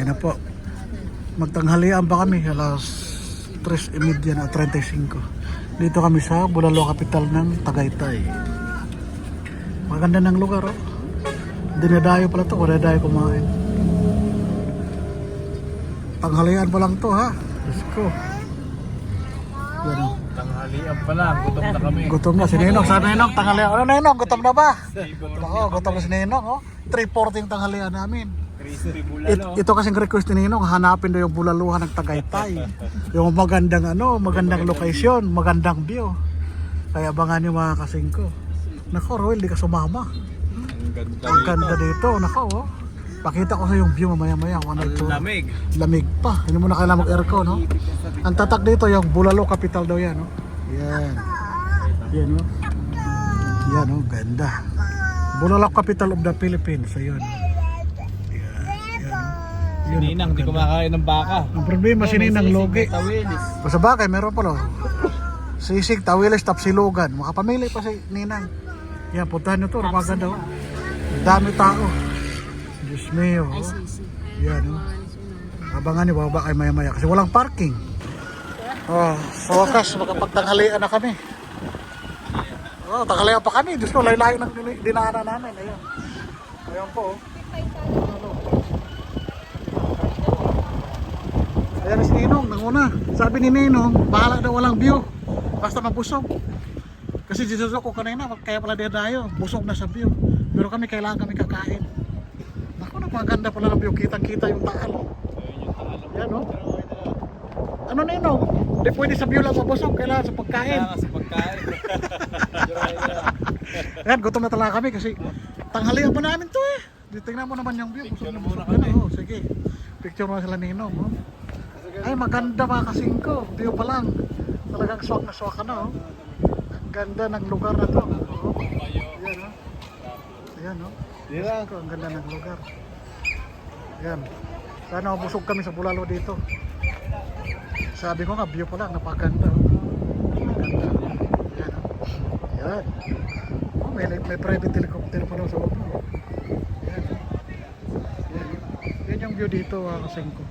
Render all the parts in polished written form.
Yan na po. Magtanghalian pa kami alas 3:30 na 35. Dito kami sa Bulalo, capital ng Tagaytay. Maganda ng lugar, oh. Dinadayo pala to, dinadayo kumain. Tanghalian pa lang to, ha. Let's go. Yan, oh. Tanghalian pa lang, gutom na kami. Gutom na si Ninong. Sabi Ninong, tanghalian. Ano Ninong, gutom na ba? Oo, gutom na si Ninong, oh. 3:40 yung tanghalian namin. Crispy bulalo. Ito kasing request ni Ninong, hanapin daw yung bulaluhan ng Tagaytay. Yung magandang magandang location, magandang view. Kaya abangan nyo mga kasingko. Nako, Roel, di ka sumama. Ang ganda dito, nako, oh. Pakita ko sa yung view mamaya-maya kung ano ito. Lamig. Lamig pa, hindi mo na kailangan mag-aircon, no? Ang tatak dito, yung Bulalo capital daw yan, no? Yan. Yan, no? Yan, no? Ganda. Bulalo capital of the Philippines, ayun. Si Ninang, di kumakain ng baka. Ang problema, si Ninang logi. Tawilis. Basta bagay, meron pa lo. Sisig, tawilis, tapsilugan. Makapamili pa si Ninang. Yan, puntahan nyo to. Maganda, oh. Dami tao. Diyos mio, oh. Yan, oh. Abangan nyo, baba kayo maya-maya. Kasi walang parking. Oh, sa wakas, makapagtanghalian na kami. Oh, tanghalian pa kami. Diyos ko, layo-layo ng dinaanan namin. Ayan. Ayan po, oh. Ayan si Ninong, nanguna. Sabi ni Ninong, bahala daw walang view. Basta mabusog. Kasi dito ko kanina, kaya pala tayo, busog na sa view. Pero kailangan kami kakain. Naku, maganda pala ng view, kitang-kita yung taal. Yan, no? Ano Ninong? Hindi pwede sa view lang mabusog, kailangan sa pagkain. Kailangan sa pagkain. Ayan, gutom na talaga kami kasi tanghalian pa namin to, eh. Tingnan mo naman yung view. Picture Busog na muna busog kami. na, oh, sige. Picture mo sila Ninong, oh. Ay, maganda mga kasingko. View pa lang. Talagang swak na swak ka na, oh. Ang ganda ng lugar na to. Oh. Ayan, oh. Ayan, oh. Kasingko, ang ganda ng lugar. Ayan. Sana mabusog kami sa Bulalo dito. Sabi ko nga, view pa lang. Napakaganda, oh. Ang ganda. Ayan, oh. Ayan. Oh, may private helicopter pa lang sa loob. Oh. Ayan, oh. Ayan, oh. Yan yung view dito, mga kasingko.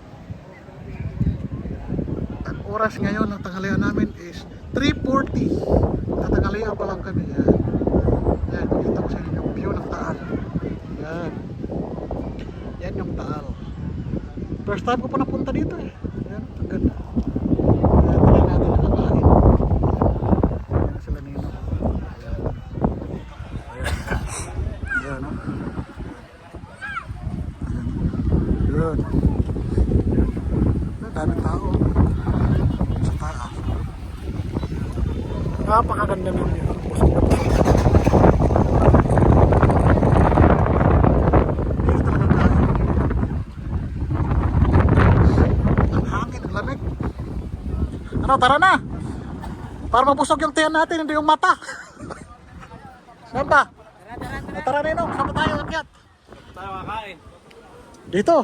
Ang oras ngayon ng tanghalian namin is 3:40. Tatanghalian pa lang kami. Yan. Yan, kita ko sa inyo yung view ng Taal. Yan. Yan yung Taal. First time ko pa napunta dito, eh. Yan, ang ganda. Yan, try natin nakakain. Yan. Yan sila Nino. Yan. Ayan. Yan, no? Yan. Yan. Yan. Daming tao. Napakaganda ng view. Busog na busog. Dito talaga tayo. Ang hangin, ang lamig. Ano, tara na. Para mabusog yung tiyan natin, hindi yung mata. Saan ba? Tara Ninong, saan ba tayo akyat? Tayo kakain. Dito.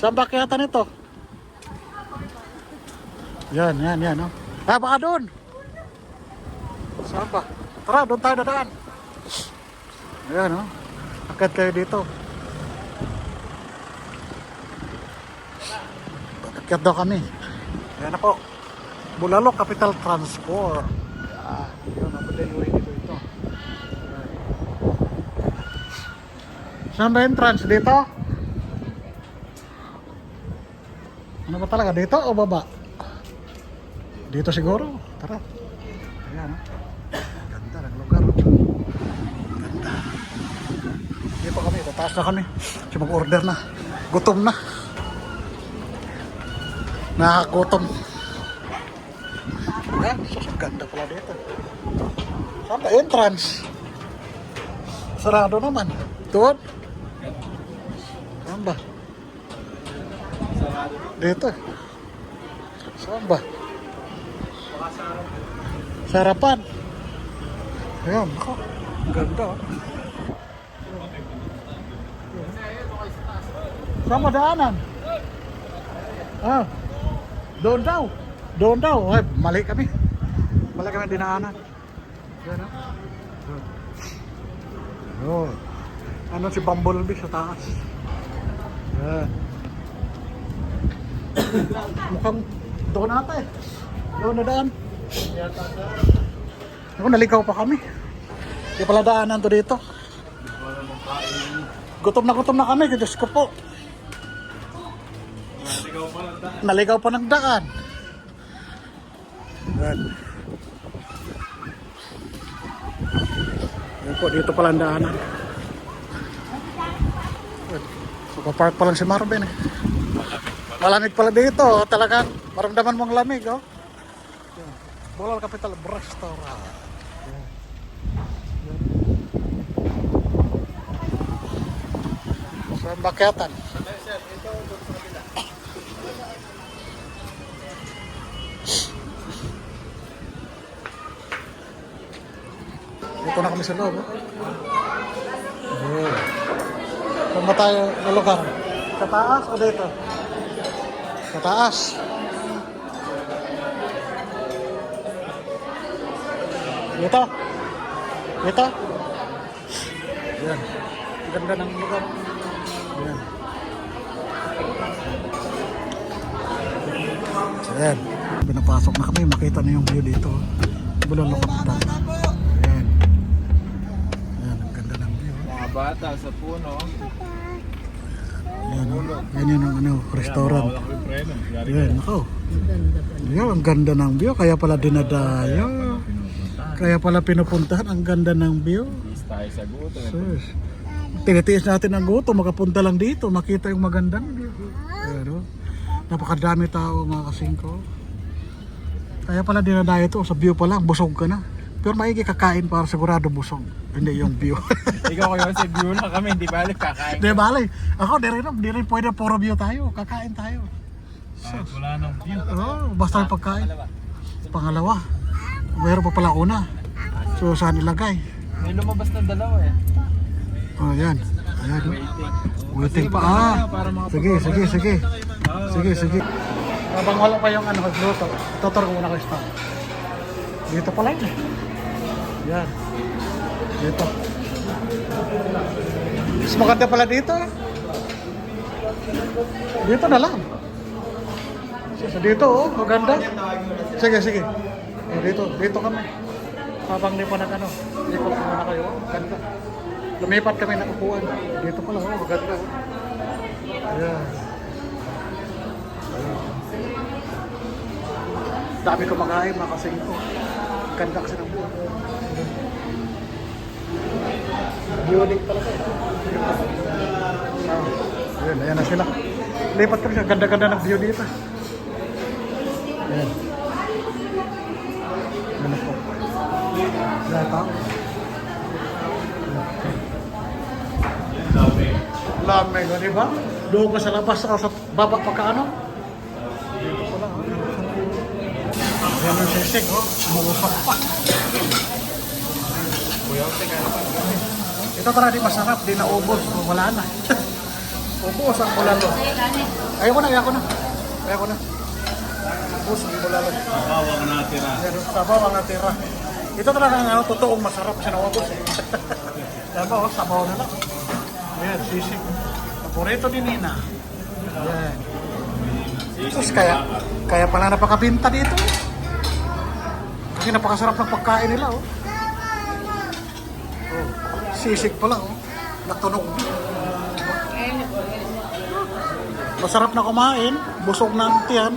Saan ba akyatan ito? Yan, yan, yan. Oh. Ah, baka doon. Saan ba? Tara, doon tayo dadaan. Ayan, oh. Akit kayo dito. Akit daw kami. Ayan ako. Bulalo Capital Transport. Ayan. Yun, napadayoy dito ito. Ayan. Saan ba entrance? Dito? Ano ba talaga? Dito o baba? Dito siguro. Tara. Ayan, oh. Ganda ng lugar. Ganda. Hindi pa kami. Tataas na kami. Kasi mag-order na. Gutom na. Nakagutom. Ayan. Sus, ganda pala dito. Saan ba entrance? Sarado naman. Doon. Saan ba? Dito. Saan ba? Sarapan. Ayan, ako. Ganda, oh. Saan mo daanan? Ah, doon daw. Doon daw. Ay, mali kami. Mali kami dinaanan. Ayan, oh. Oh. Ano si Bumblebee sa taas. Ayan. Mukhang doon ata eh. Doon na daan. Ako, naligaw pa kami. Di pala daanan to dito. Gutom na kami, Diyos ko po. Naligaw pa ng daan. Yan. Yan po, dito pala ang daanan. Park pa lang si Marvin eh. Malamig pala dito, talagang maramdaman mong lamig oh. Bohol Capital Restaurant. So, bakyatan. Dito na kami sa loob. Oh. Saan ba tayo na lugar? Sa taas o dito? Sa taas. Dito. Dito. Yan. Ganda ng lugar. Yan. Ayan. Pinapasok na kami. Makita na yung view dito. Bulalo Capital. Ayan. Ayan. Ang ganda ng view. Mga bata sa puno. Ayan. Yan yung ano, restaurant. Ayan. Ako. Ayan. Ang ganda ng view. Kaya pala dinadayo. Kaya pala pinupuntahan. Ang ganda ng view. Tayo sa guto. Sus. Tinitiis natin ang gutom, makapunta lang dito, makita yung magandang view. Pero, napakadami tao mga kasingko. Kaya pala dinadayo ito, sa view pa lang, busog ka na. Pero maigi kakain para sigurado busog. Hindi yung view. Ikaw kayo sa view lang kami, hindi balik kakain. Di bali. Ako, di rin pwede puro view tayo. Kakain tayo. Kahit wala nang view. Oh, basta yung pagkain. Pangalawa. Mayroon pa pala una. So, saan ilagay? May lumabas na dalawa eh. Oh, yan. Ayan. Waiting pa. Ah. Sige. Sige. Habang wala pa yung ano, magluto, tuturo ko muna kayo stop. Dito pala yun. Yan. Dito. Mas maganda pala dito. Dito na lang. So, dito oh, maganda. Sige. Dito kami. Habang di pa nag-ano, ikot muna kayo. Ganda. Lumipat kami ng upuan. Dito pala, oh, maganda. Ayan. Dami ko makain, makasing ko. Ganda kasi ng buwan. Bionic talaga eh. Ayan na sila. Lipat kami siya. Ganda-ganda ng view dito. Ayan. Ayan po. Ayan tao. Lamig, di ba? Doon ka sa labas o sa baba pagkaano? Dito pala, oh. Ayan ang sisig, oh. Umuusap pa. Ito tara di masarap, di naubos. Wala na. Ubos ang bulalo. Ayoko na. Ubos ang bulalo. Sabaw ang natira. Sabaw ang natira. Ito talaga ang totoong masarap siya naubos eh. Sabaw, sabaw na lang. Ayan, sisig. Paborito ni Nina. Ayan. Tapos kaya pala napakabinta dito. Kasi napakasarap ng pagkain nila, oh. Oh, sisig pala, oh. Natunog. Masarap na kumain, busog na ang tiyan,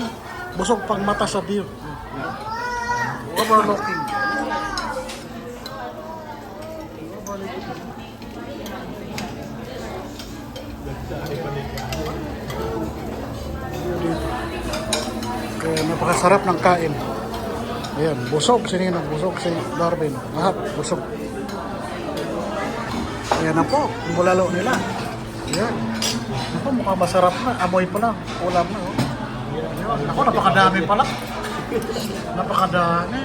busog pang mata sa view. Overlooking. Kaya napakasarap ng kain. Ayan, busog si Ninong, busog si Darwin. Lahat, busog. Ayan na po, yung bulalo nila. Ayan. Ako, mukhang masarap na. Amoy pa lang. Ulam na, oh. Ayan. Ako, napakadami pala. Napakadami.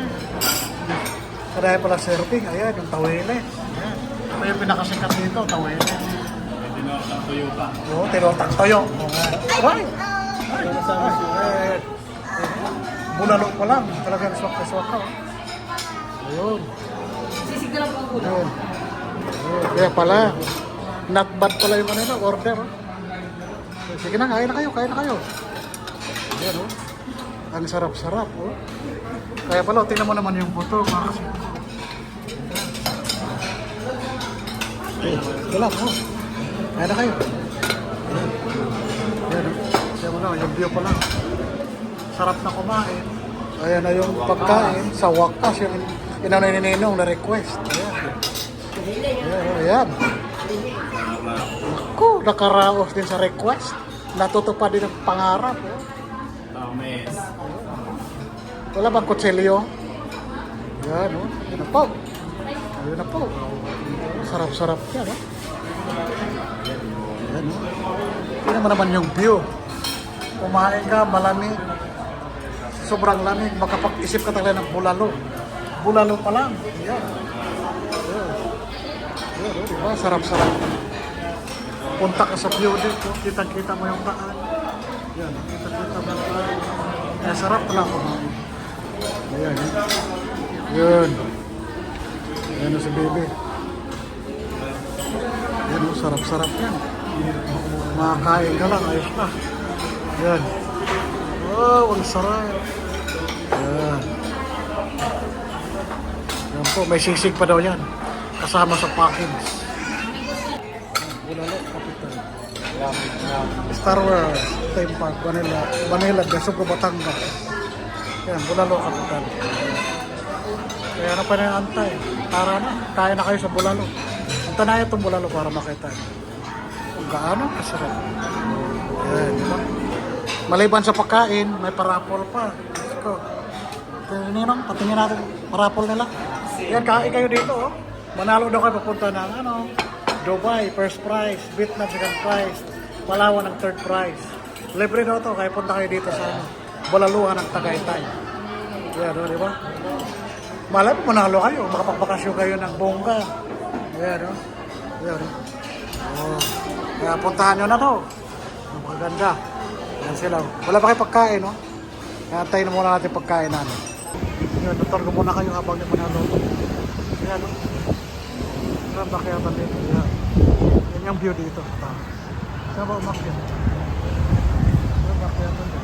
Kadaya pala serving. Ayan, yung tawele. Ayan. Ito yung pinakasikat dito, tawele. Tinotang tuyo pa. Oo, tinotang toyo. Ay! Ay! Bulalo pa lang. Talagang swak na swak ka. Ayun. Sisig na lang po ang ulo. Ayun. Kaya pala. Not bad pala yung ano, order. Sige na, kain na kayo. Ayan, oh. Ang sarap-sarap, oh. Kaya pala, tingnan mo naman yung buto, mga kasingko. Okay, ito lang, oh. Kaya na kayo. Ayan, oh. Kaya mo na, yung view pa lang. Sarap na kumain. Ayan na yung pagkain. Sa wakas, yung inanay ni Ninong na request. Ayan. Ayan. Ako, nakaraos din sa request. Natutupad din ang pangarap. Oh. Tamis. Wala bang kutsilyo? Yan, oh. Yan na po. Yan na po. Sarap-sarap yan, oh. Yan, oh. Tingnan mo naman yung view. Kumain ka, malamig. Sobrang lamig. Makapag-isip ka talaga ng bulalo. Bulalo pa lang. Yan. Yan. Yan, oh. Diba? Sarap-sarap. Punta ka sa view dito. Kitang-kita mo yung daan. Yan. Kita-kita mo yung daan. Kaya sarap pala kumain. Ayan, eh. Yun. Ayan na si baby. Ayan, oh, sarap-sarap yan. Makakain ka lang, ayos na. Ayan. Wow, ang sarap. Ayan. Ayan po, may sisig pa daw yan. Kasama sa package. Bulalo, kapital. Star Wars, Theme Park, Manila, Gasugbo, Batangas. Yan, Bulalo Kapital. Kaya ano pa na yung antay? Tara na, kaya na kayo sa Bulalo. Anta na itong Bulalo para makita. Kung gaano kasarap. Yan, diba? Maliban sa pagkain, may parapol pa. Let's go. Ninong, patingin natin parapol nila. Yan, kain kayo dito, oh. Manalo daw kayo papunta ng Dubai, first prize. Vietnam, second prize. Palawan ang third prize. Libre daw to, kaya punta kayo dito sa Bulaluhan ng Tagaytay. Yan, di ba? Malay mo, manalo kayo. Makapagbakasyon kayo ng bongga. Yan, no? Yan, no? Oh. Kaya puntahan nyo na to. Magaganda. Yan sila. Wala pa kayo pagkain, no? Kaya antayin muna natin pagkain namin. Yan, tutor ko muna kayo habang di manalo. Yan, no? Yan, bakyatan dito. Yan. Yan yung view dito. Saan ba umakyat? Yan, bakyatan dito.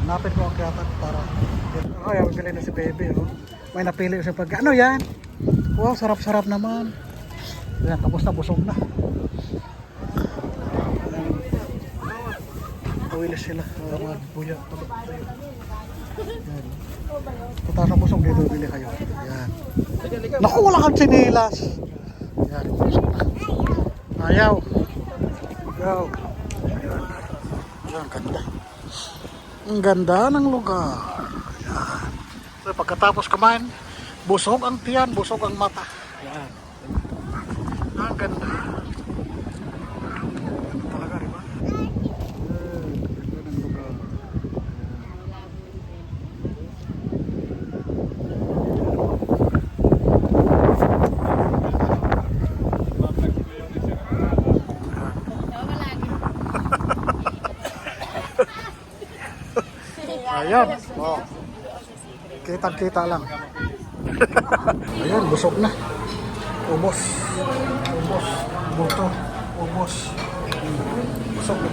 Napit ko ang kyatat para ay, pili na si baby, oh. May napili siya pag ano yan? Wow, sarap-sarap naman. Yan, tapos na, busog na. Tawilis sila, mga buya. Yan. Tapos na busog dito, bili kayo. Yan. Naku, wala kang sinilas. Yan, busog na. Ayaw. Ayaw. Yan, ganda. Ang ganda ng lugar. Yan. So, pagkatapos kumain, busog ang tiyan, busog ang mata. Yan. Ang ganda. Ganda talaga, diba? Yan. Ganda ng lugar. Ayan. Oh. Kitang-kita lang. Ayan, busog na. Ubos. Ubos. Buto. Ubos.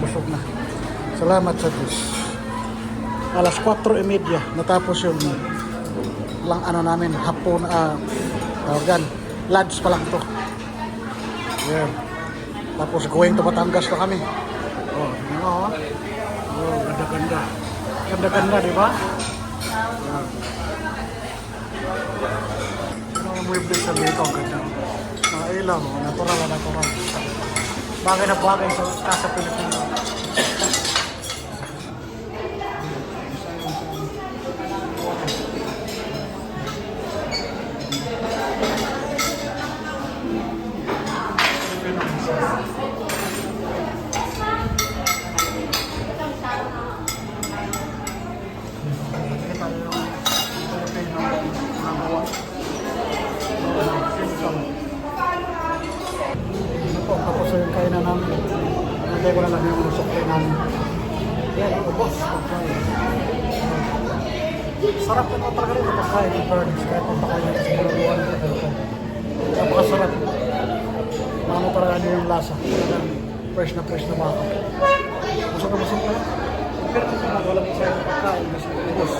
Busog na. Salamat sa Diyos. Alas 4:30 natapos yung lang ano namin, hapon, organ. Lunch pa lang to. Ayan. Tapos going to Batangas pa kami. Oh, tingnan mo, oh. Oh, ganda-ganda. Ganda-ganda, di ba? Ano yung muebles sa dito? Ang ganda. Mga ilaw, natural na natural. Bagay na bagay sa Casa Pilipino. Tapos yung kainan namin. Nagay ko na lang yung supply namin. Yan, ubos. Sarap na talaga rin ito pagkain ng Burns. Kaya punta ko yung sa Bulaluhan. Napakasarap. Ano talaga niya yung lasa. Talagang fresh na baka. Busog na busog ka. Pero kung walang isa yung pagkain, mas ubos.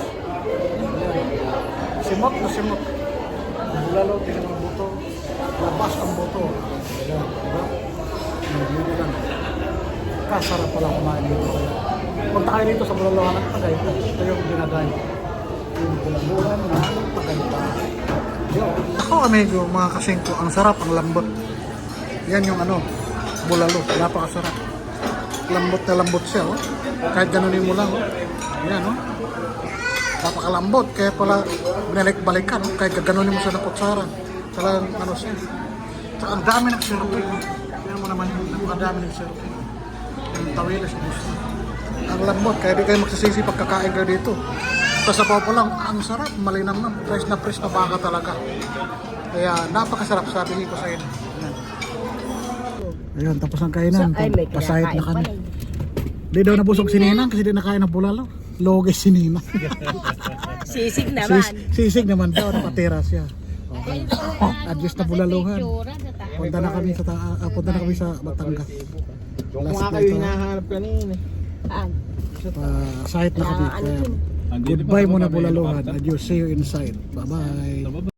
Simot na simot. Lalo, tingnan ang buto. Labas ang buto. Ayan, diba? Hindi lang. Kasarap pala kumain dito. Punta kayo dito sa Bulalohan ng Tagaytay. Ito yung dinadayo. Yung Bulalohan na Tagaytay. Ako amigo, mga kasingko, ang sarap, ang lambot. Yan yung ano, bulalo, napakasarap. Lambot na lambot siya, oh. Kahit ganunin mo lang, oh. Yan, oh. Napakalambot, kaya pala binalik-balikan, oh. Kahit ganunin mo siya ng kutsara. Talagang ano siya. Tsaka ang dami ng syrup, eh. Yan mo naman yun, ang dami ng syrup. Yung tawila siya gusto. Ang lambot, kaya di kayo magsisisi pagkakain kayo dito. Tapos sa pa lang, ang sarap, malinam na, fresh na baka talaga. Kaya napakasarap, sabi ko sa inyo. Ayan, tapos ang kainan. Pasahit na kami. Di daw nabusog si Ninang kasi di nakain ng bulalo. Logis si Ninang. Sisig naman. Sisig naman daw, napatira siya. Okay. Adjust na bulaluhan. Punta na kami sa Batangas. Kung nga kayo hinahanap kanina. Sahit na kami. Kaya, goodbye muna bulaluhan. Adios, see you inside. Bye-bye.